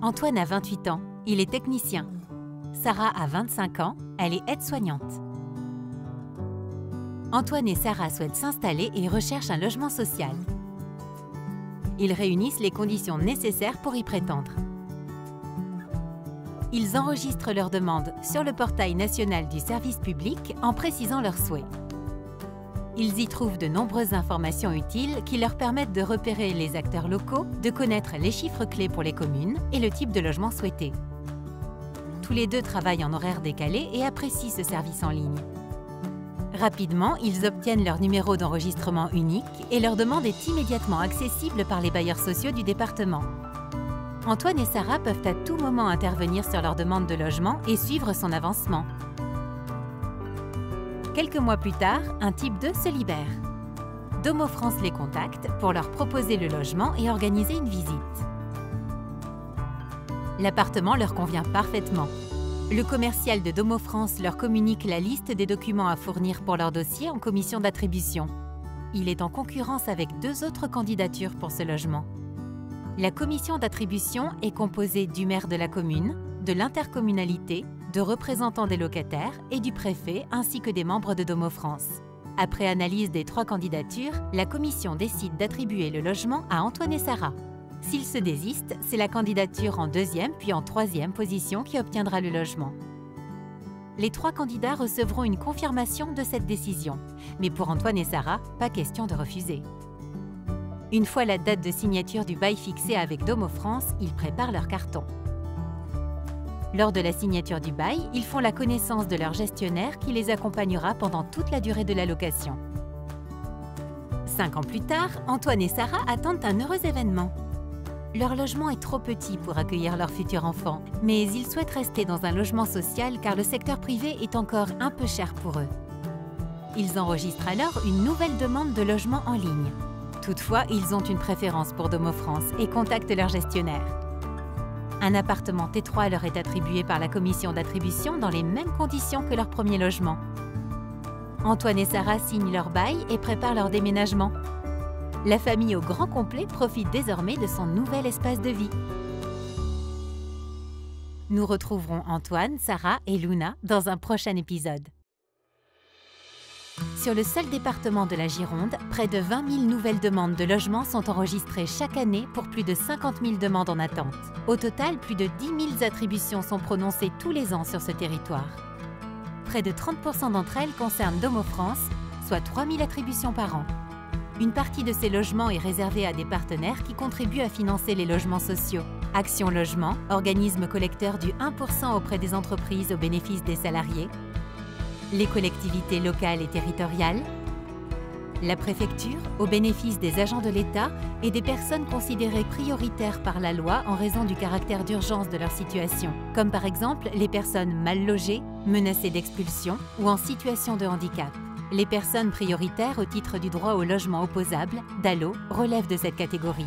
Antoine a 28 ans, il est technicien. Sarah a 25 ans, elle est aide-soignante. Antoine et Sarah souhaitent s'installer et recherchent un logement social. Ils réunissent les conditions nécessaires pour y prétendre. Ils enregistrent leur demande sur le portail national du service public en précisant leurs souhaits. Ils y trouvent de nombreuses informations utiles qui leur permettent de repérer les acteurs locaux, de connaître les chiffres clés pour les communes et le type de logement souhaité. Tous les deux travaillent en horaire décalé et apprécient ce service en ligne. Rapidement, ils obtiennent leur numéro d'enregistrement unique et leur demande est immédiatement accessible par les bailleurs sociaux du département. Antoine et Sarah peuvent à tout moment intervenir sur leur demande de logement et suivre son avancement. Quelques mois plus tard, un type 2 se libère. Domo France les contacte pour leur proposer le logement et organiser une visite. L'appartement leur convient parfaitement. Le commercial de Domo France leur communique la liste des documents à fournir pour leur dossier en commission d'attribution. Il est en concurrence avec 2 autres candidatures pour ce logement. La commission d'attribution est composée du maire de la commune, de l'intercommunalité, de représentants des locataires et du préfet ainsi que des membres de Domo France. Après analyse des 3 candidatures, la commission décide d'attribuer le logement à Antoine et Sarah. S'ils se désistent, c'est la candidature en 2e puis en 3e position qui obtiendra le logement. Les 3 candidats recevront une confirmation de cette décision. Mais pour Antoine et Sarah, pas question de refuser. Une fois la date de signature du bail fixée avec Domo France, ils préparent leur carton. Lors de la signature du bail, ils font la connaissance de leur gestionnaire qui les accompagnera pendant toute la durée de la location. 5 ans plus tard, Antoine et Sarah attendent un heureux événement. Leur logement est trop petit pour accueillir leur futur enfant, mais ils souhaitent rester dans un logement social car le secteur privé est encore un peu cher pour eux. Ils enregistrent alors une nouvelle demande de logement en ligne. Toutefois, ils ont une préférence pour Domo France et contactent leur gestionnaire. Un appartement T3 leur est attribué par la commission d'attribution dans les mêmes conditions que leur premier logement. Antoine et Sarah signent leur bail et préparent leur déménagement. La famille au grand complet profite désormais de son nouvel espace de vie. Nous retrouverons Antoine, Sarah et Luna dans un prochain épisode. Sur le seul département de la Gironde, près de 20 000 nouvelles demandes de logement sont enregistrées chaque année pour plus de 50 000 demandes en attente. Au total, plus de 10 000 attributions sont prononcées tous les ans sur ce territoire. Près de 30% d'entre elles concernent Domo France, soit 3 000 attributions par an. Une partie de ces logements est réservée à des partenaires qui contribuent à financer les logements sociaux. Action Logement, organisme collecteur du 1% auprès des entreprises au bénéfice des salariés. Les collectivités locales et territoriales. La préfecture, au bénéfice des agents de l'État et des personnes considérées prioritaires par la loi en raison du caractère d'urgence de leur situation, comme par exemple les personnes mal logées, menacées d'expulsion ou en situation de handicap. Les personnes prioritaires au titre du droit au logement opposable, DALO, relèvent de cette catégorie.